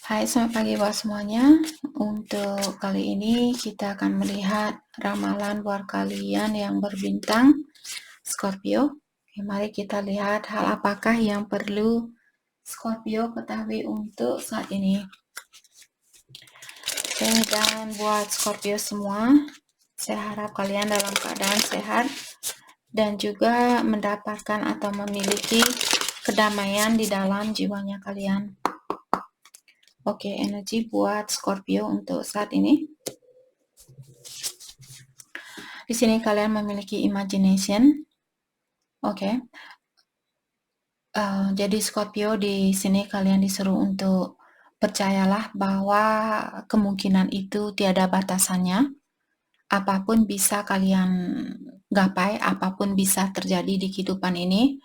Hai, selamat pagi buat semuanya. Untuk kali ini kita akan melihat ramalan buat kalian yang berbintang Scorpio. Oke, mari kita lihat hal apakah yang perlu Scorpio ketahui untuk saat ini. Oke, dan buat Scorpio semua, saya harap kalian dalam keadaan sehat dan juga mendapatkan atau memiliki kedamaian di dalam jiwanya kalian. Oke, energi buat Scorpio untuk saat ini. Di sini kalian memiliki imagination. Oke. Jadi Scorpio di sini kalian disuruh untuk percayalah bahwa kemungkinan itu tiada batasannya. Apapun bisa kalian gapai, apapun bisa terjadi di kehidupan ini.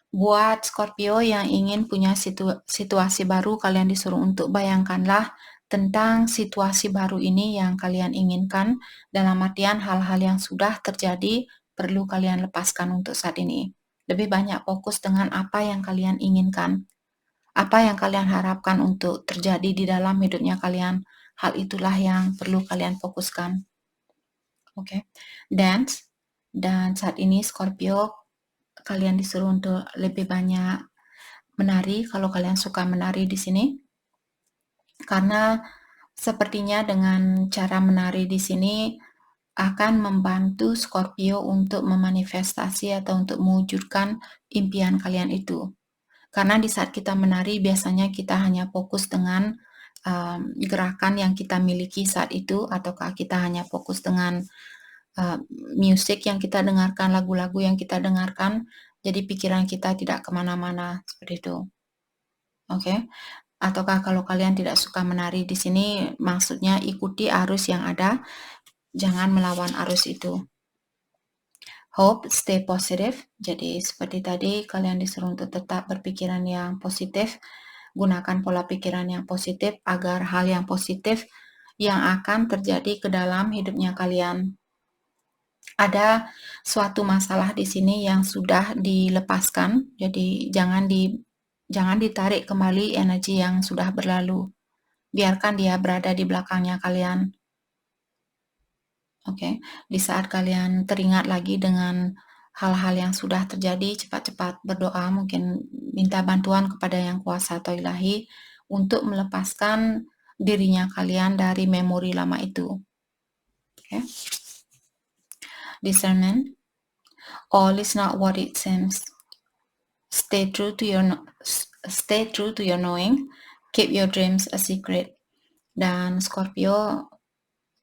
Buat Scorpio yang ingin punya situasi baru, kalian disuruh untuk bayangkanlah tentang situasi baru ini yang kalian inginkan, dalam artian hal-hal yang sudah terjadi perlu kalian lepaskan untuk saat ini. Lebih banyak fokus dengan apa yang kalian inginkan, apa yang kalian harapkan untuk terjadi di dalam hidupnya kalian. Hal itulah yang perlu kalian fokuskan. Oke. Dan saat ini Scorpio, kalian disuruh untuk lebih banyak menari kalau kalian suka menari di sini. Karena sepertinya dengan cara menari di sini akan membantu Scorpio untuk memanifestasi atau untuk mewujudkan impian kalian itu. Karena di saat kita menari biasanya kita hanya fokus dengan gerakan yang kita miliki saat itu, ataukah kita hanya fokus dengan musik yang kita dengarkan, lagu-lagu yang kita dengarkan, jadi pikiran kita tidak kemana-mana seperti itu. Oke. Ataukah kalau kalian tidak suka menari di sini, maksudnya ikuti arus yang ada, jangan melawan arus itu. Hope, stay positive. Jadi seperti tadi, kalian disuruh untuk tetap berpikiran yang positif, gunakan pola pikiran yang positif agar hal yang positif yang akan terjadi ke dalam hidupnya kalian. Ada suatu masalah di sini yang sudah dilepaskan, jadi jangan ditarik kembali energi yang sudah berlalu. Biarkan dia berada di belakangnya kalian. Oke. Di saat kalian teringat lagi dengan hal-hal yang sudah terjadi, cepat-cepat berdoa, mungkin minta bantuan kepada Yang Kuasa atau Ilahi untuk melepaskan dirinya kalian dari memori lama itu. Oke. Discernment. All is not what it seems. Stay true to your knowing. Keep your dreams a secret. Dan Scorpio,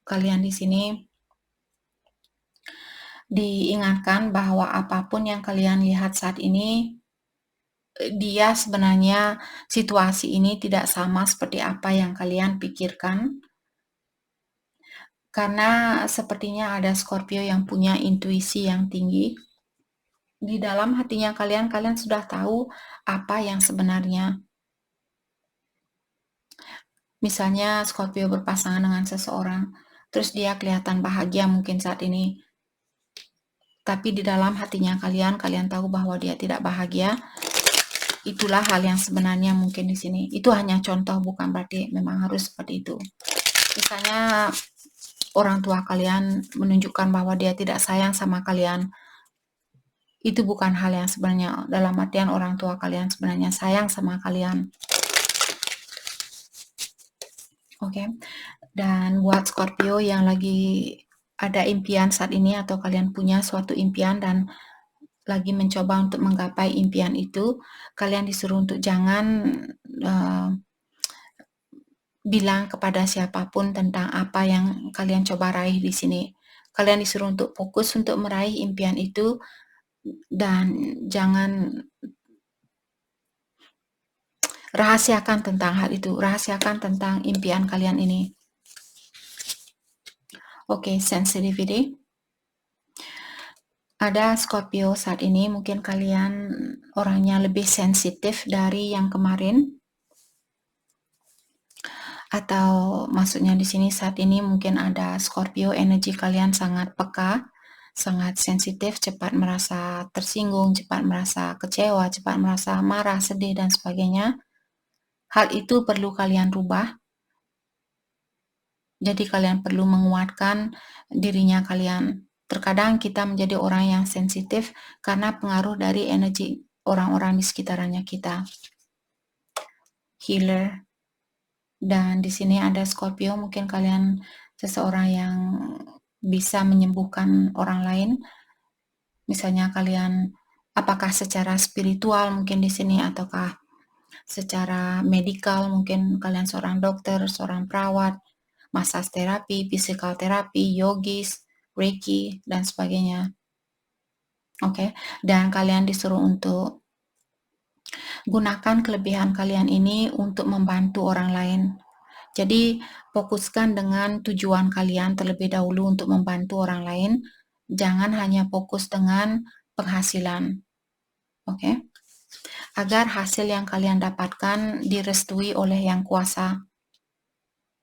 kalian di sini diingatkan bahwa apapun yang kalian lihat saat ini, dia sebenarnya situasi ini tidak sama seperti apa yang kalian pikirkan. Karena sepertinya ada Scorpio yang punya intuisi yang tinggi. Di dalam hatinya kalian sudah tahu apa yang sebenarnya. Misalnya Scorpio berpasangan dengan seseorang, terus dia kelihatan bahagia mungkin saat ini. Tapi di dalam hatinya kalian tahu bahwa dia tidak bahagia. Itulah hal yang sebenarnya mungkin di sini. Itu hanya contoh, bukan berarti memang harus seperti itu. Misalnya orang tua kalian menunjukkan bahwa dia tidak sayang sama kalian. Itu bukan hal yang sebenarnya, dalam artian orang tua kalian sebenarnya sayang sama kalian. Oke. Dan buat Scorpio yang lagi ada impian saat ini, atau kalian punya suatu impian dan lagi mencoba untuk menggapai impian itu, kalian disuruh untuk jangan bilang kepada siapapun tentang apa yang kalian coba raih di sini. Kalian disuruh untuk fokus untuk meraih impian itu dan jangan rahasiakan tentang hal itu, rahasiakan tentang impian kalian ini. Oke, sensitivity. Ada Scorpio saat ini, mungkin kalian orangnya lebih sensitif dari yang kemarin. Atau maksudnya di sini saat ini mungkin ada Scorpio, energi kalian sangat peka, sangat sensitif, cepat merasa tersinggung, cepat merasa kecewa, cepat merasa marah, sedih, dan sebagainya. Hal itu perlu kalian rubah. Jadi kalian perlu menguatkan dirinya kalian. Terkadang kita menjadi orang yang sensitif karena pengaruh dari energi orang-orang di sekitarnya kita. Healer. Dan di sini ada Scorpio, mungkin kalian seseorang yang bisa menyembuhkan orang lain. Misalnya kalian apakah secara spiritual mungkin di sini ataukah secara medikal, mungkin kalian seorang dokter, seorang perawat, massage terapi, physical terapi, yogis, reiki, dan sebagainya. Oke, dan kalian disuruh untuk gunakan kelebihan kalian ini untuk membantu orang lain. Jadi, fokuskan dengan tujuan kalian terlebih dahulu untuk membantu orang lain. Jangan hanya fokus dengan penghasilan. Oke? Agar hasil yang kalian dapatkan direstui oleh Yang Kuasa.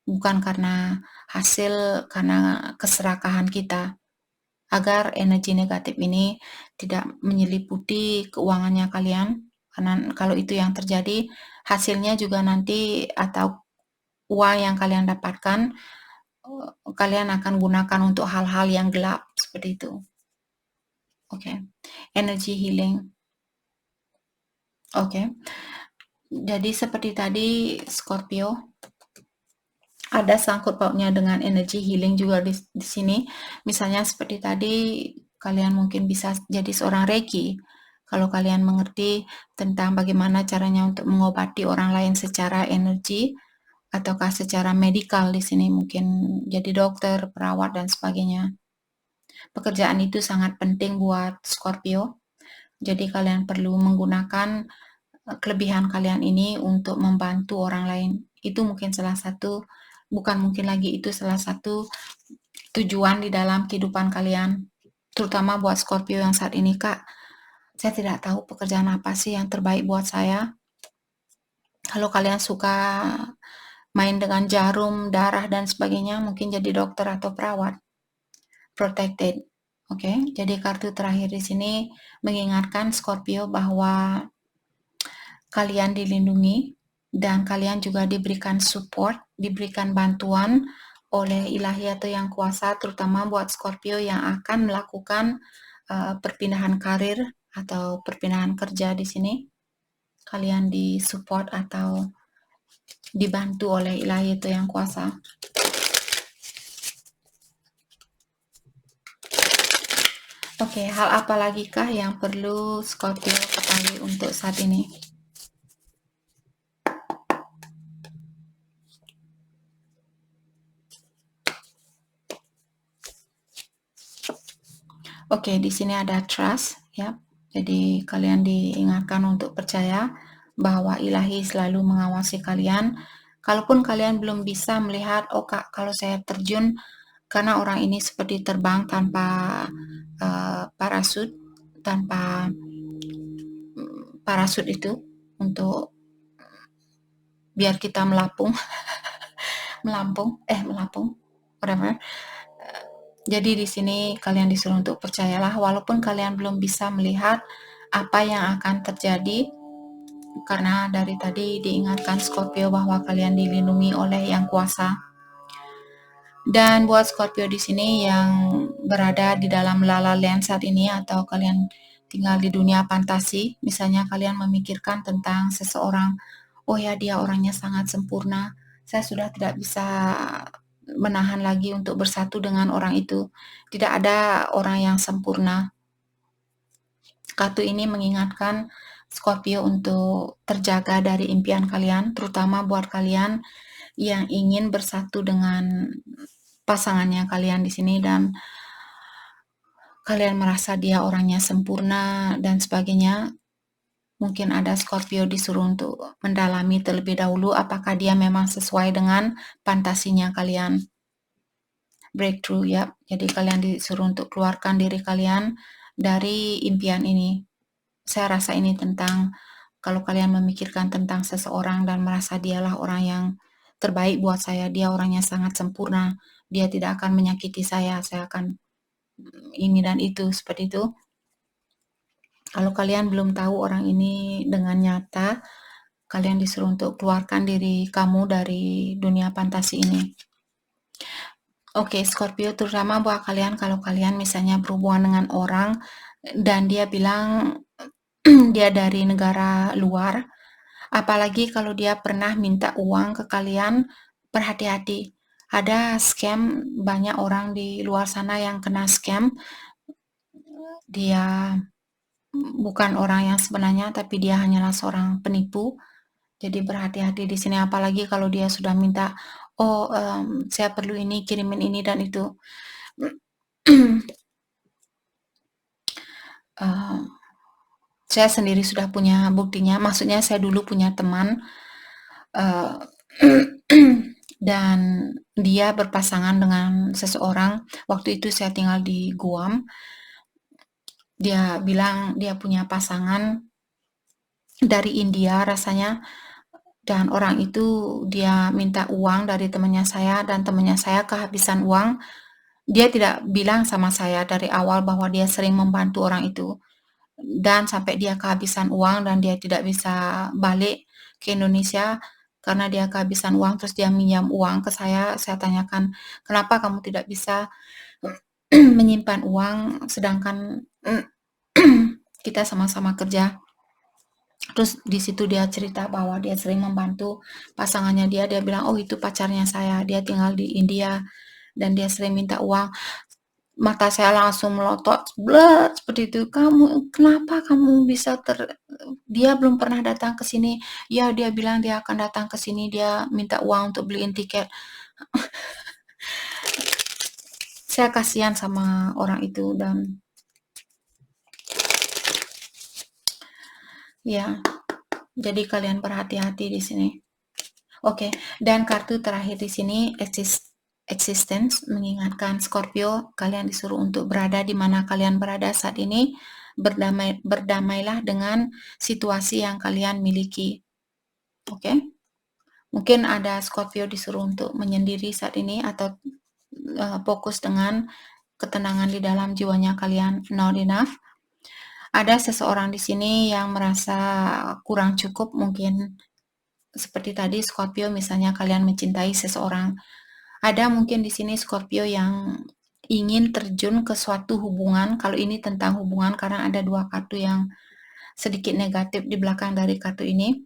Bukan karena hasil, karena keserakahan kita. Agar energi negatif ini tidak menyeliputi keuangannya kalian. Karena kalau itu yang terjadi, hasilnya juga nanti atau uang yang kalian dapatkan kalian akan gunakan untuk hal-hal yang gelap seperti itu. Oke. Energy healing. Oke. Jadi seperti tadi Scorpio ada sangkut pautnya dengan energy healing juga di sini. Misalnya seperti tadi kalian mungkin bisa jadi seorang Reiki. Kalau kalian mengerti tentang bagaimana caranya untuk mengobati orang lain secara energi ataukah secara medikal di sini mungkin jadi dokter, perawat dan sebagainya. Pekerjaan itu sangat penting buat Scorpio. Jadi kalian perlu menggunakan kelebihan kalian ini untuk membantu orang lain. Itu mungkin salah satu, bukan mungkin lagi, itu salah satu tujuan di dalam kehidupan kalian. Terutama buat Scorpio yang saat ini, Kak. Saya tidak tahu pekerjaan apa sih yang terbaik buat saya. Kalau kalian suka main dengan jarum, darah, dan sebagainya, mungkin jadi dokter atau perawat. Protected. Oke, jadi kartu terakhir di sini mengingatkan Scorpio bahwa kalian dilindungi dan kalian juga diberikan support, diberikan bantuan oleh ilahi atau Yang Kuasa, terutama buat Scorpio yang akan melakukan perpindahan karir atau perpindahan kerja di sini. Kalian disupport atau dibantu oleh ilahi atau Yang Kuasa. Oke, hal apa lagi kah yang perlu Scorpio ketahui untuk saat ini? Oke, di sini ada trust, ya. Jadi kalian diingatkan untuk percaya bahwa ilahi selalu mengawasi kalian. Kalaupun kalian belum bisa melihat, oh Kak, kalau saya terjun karena orang ini seperti terbang tanpa parasut, tanpa parasut itu untuk biar kita melapung, whatever. Jadi di sini kalian disuruh untuk percayalah, walaupun kalian belum bisa melihat apa yang akan terjadi, karena dari tadi diingatkan Scorpio bahwa kalian dilindungi oleh Yang Kuasa. Dan buat Scorpio di sini yang berada di dalam La La Land saat ini, atau kalian tinggal di dunia fantasi, misalnya kalian memikirkan tentang seseorang, oh ya dia orangnya sangat sempurna, saya sudah tidak bisa menahan lagi untuk bersatu dengan orang itu. Tidak ada orang yang sempurna. Kartu ini mengingatkan Scorpio untuk terjaga dari impian kalian, terutama buat kalian yang ingin bersatu dengan pasangannya kalian di sini dan kalian merasa dia orangnya sempurna dan sebagainya. Mungkin ada Scorpio disuruh untuk mendalami terlebih dahulu apakah dia memang sesuai dengan fantasinya kalian. Breakthrough, ya. Jadi kalian disuruh untuk keluarkan diri kalian dari impian ini. Saya rasa ini tentang kalau kalian memikirkan tentang seseorang dan merasa dialah orang yang terbaik buat saya, dia orangnya sangat sempurna, dia tidak akan menyakiti saya akan ini dan itu, seperti itu. Kalau kalian belum tahu orang ini dengan nyata, kalian disuruh untuk keluarkan diri kamu dari dunia fantasi ini. Oke, Scorpio, terutama buat kalian kalau kalian misalnya berhubungan dengan orang dan dia bilang dia dari negara luar, apalagi kalau dia pernah minta uang ke kalian, berhati-hati. Ada scam, banyak orang di luar sana yang kena scam. Dia bukan orang yang sebenarnya, tapi dia hanyalah seorang penipu. Jadi berhati-hati di sini, apalagi kalau dia sudah minta, oh saya perlu ini, kirimin ini dan itu. Saya sendiri sudah punya buktinya, maksudnya saya dulu punya teman uh, dan dia berpasangan dengan seseorang. Waktu itu saya tinggal di Guam. Dia bilang dia punya pasangan dari India rasanya, dan orang itu dia minta uang dari temannya saya dan temannya saya kehabisan uang. Dia tidak bilang sama saya dari awal bahwa dia sering membantu orang itu, dan sampai dia kehabisan uang dan dia tidak bisa balik ke Indonesia karena dia kehabisan uang, terus dia minjam uang ke saya. Saya tanyakan, kenapa kamu tidak bisa menyimpan uang sedangkan kita sama-sama kerja. Terus di situ dia cerita bahwa dia sering membantu pasangannya dia. Dia bilang, oh itu pacarnya saya, dia tinggal di India dan dia sering minta uang. Mata saya langsung melotot, blet, seperti itu. Kenapa kamu bisa dia belum pernah datang ke sini. Ya, dia bilang dia akan datang ke sini, dia minta uang untuk beliin tiket. Saya kasihan sama orang itu dan ya, jadi kalian berhati-hati di sini. Oke, dan kartu terakhir di sini existence, mengingatkan Scorpio, kalian disuruh untuk berada di mana kalian berada saat ini, berdamailah dengan situasi yang kalian miliki. Oke? Mungkin ada Scorpio disuruh untuk menyendiri saat ini atau fokus dengan ketenangan di dalam jiwanya kalian, not enough. Ada seseorang di sini yang merasa kurang cukup, mungkin seperti tadi Scorpio misalnya kalian mencintai seseorang. Ada mungkin di sini Scorpio yang ingin terjun ke suatu hubungan. Kalau ini tentang hubungan karena ada dua kartu yang sedikit negatif di belakang dari kartu ini.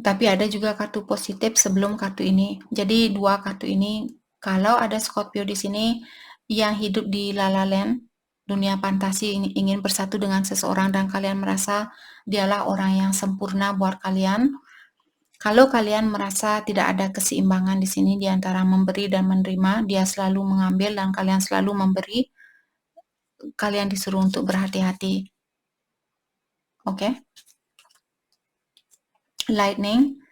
Tapi ada juga kartu positif sebelum kartu ini. Jadi dua kartu ini, kalau ada Scorpio di sini yang hidup di La La Land, dunia fantasi, ingin bersatu dengan seseorang dan kalian merasa dialah orang yang sempurna buat kalian. Kalau kalian merasa tidak ada keseimbangan di sini di antara memberi dan menerima, dia selalu mengambil dan kalian selalu memberi, kalian disuruh untuk berhati-hati. Oke? Lightning,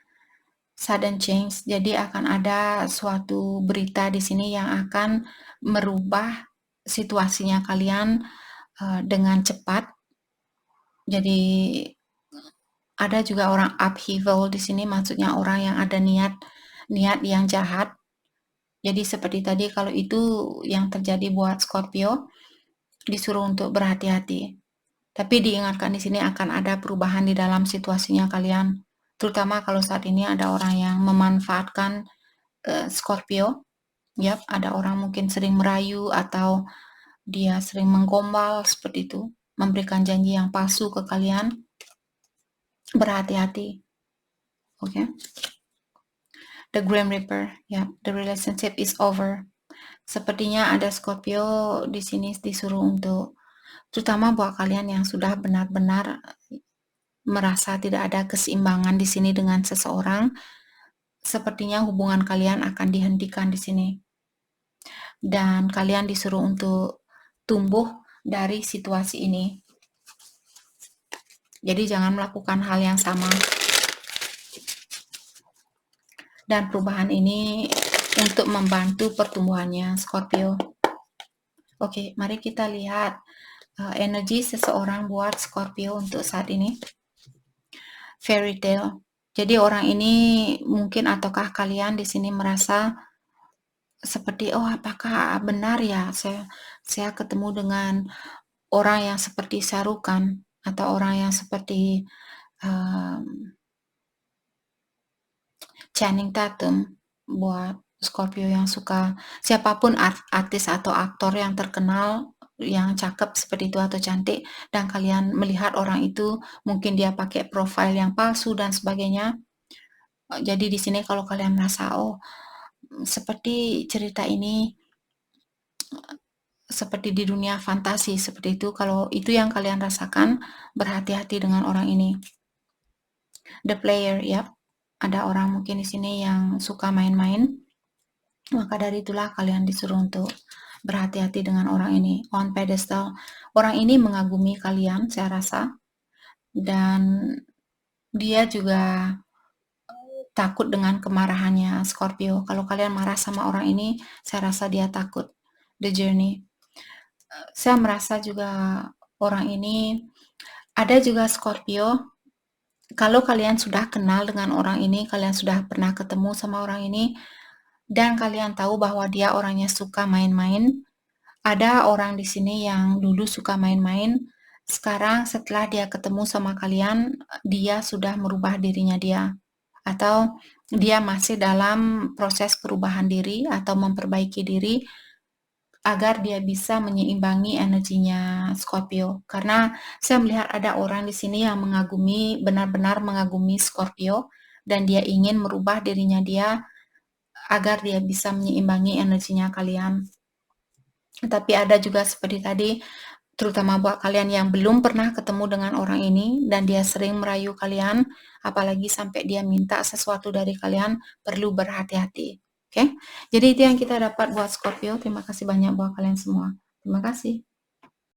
sudden change. Jadi akan ada suatu berita di sini yang akan merubah situasinya kalian dengan cepat. Jadi ada juga orang upheaval di sini, maksudnya orang yang ada niat yang jahat. Jadi seperti tadi, kalau itu yang terjadi buat Scorpio, disuruh untuk berhati-hati. Tapi diingatkan di sini akan ada perubahan di dalam situasinya kalian. Terutama kalau saat ini ada orang yang memanfaatkan Scorpio. Yap, ada orang mungkin sering merayu atau dia sering menggombal seperti itu, memberikan janji yang palsu ke kalian. Berhati-hati. Oke. Okay? The Grim Reaper, ya, the relationship is over. Sepertinya ada Scorpio di sini disuruh untuk, terutama buat kalian yang sudah benar-benar merasa tidak ada keseimbangan di sini dengan seseorang, sepertinya hubungan kalian akan dihentikan di sini. Dan kalian disuruh untuk tumbuh dari situasi ini. Jadi jangan melakukan hal yang sama. Dan perubahan ini untuk membantu pertumbuhannya Scorpio. Oke, mari kita lihat energi seseorang buat Scorpio untuk saat ini. Fairy tale. Jadi orang ini mungkin ataukah kalian di sini merasa seperti, oh apakah benar ya saya ketemu dengan orang yang seperti Shah Rukh Khan. atau orang yang seperti, mmm, Channing Tatum buat Scorpio yang suka siapapun artis atau aktor yang terkenal, yang cakep seperti itu atau cantik dan kalian melihat orang itu mungkin dia pakai profil yang palsu dan sebagainya, jadi di sini kalau kalian merasa, "Oh, seperti cerita ini seperti di dunia fantasi," seperti itu, kalau itu yang kalian rasakan, berhati-hati dengan orang ini. The player, ya, ada orang mungkin di sini yang suka main-main, maka dari itulah kalian disuruh untuk berhati-hati dengan orang ini. On pedestal, orang ini mengagumi kalian, saya rasa, dan dia juga takut dengan kemarahannya Scorpio. Kalau kalian marah sama orang ini, saya rasa dia takut. The Journey. Saya merasa juga orang ini ada juga Scorpio. Kalau kalian sudah kenal dengan orang ini, kalian sudah pernah ketemu sama orang ini, dan kalian tahu bahwa dia orangnya suka main-main. Ada orang di sini yang dulu suka main-main, sekarang setelah dia ketemu sama kalian, dia sudah merubah dirinya dia. Atau dia masih dalam proses perubahan diri atau memperbaiki diri agar dia bisa menyeimbangi energinya Scorpio. Karena saya melihat ada orang di sini yang mengagumi, benar-benar mengagumi Scorpio dan dia ingin merubah dirinya dia agar dia bisa menyeimbangi energinya kalian. Tapi ada juga seperti tadi, terutama buat kalian yang belum pernah ketemu dengan orang ini dan dia sering merayu kalian, apalagi sampai dia minta sesuatu dari kalian, perlu berhati-hati. Oke? Jadi itu yang kita dapat buat Scorpio. Terima kasih banyak buat kalian semua. Terima kasih.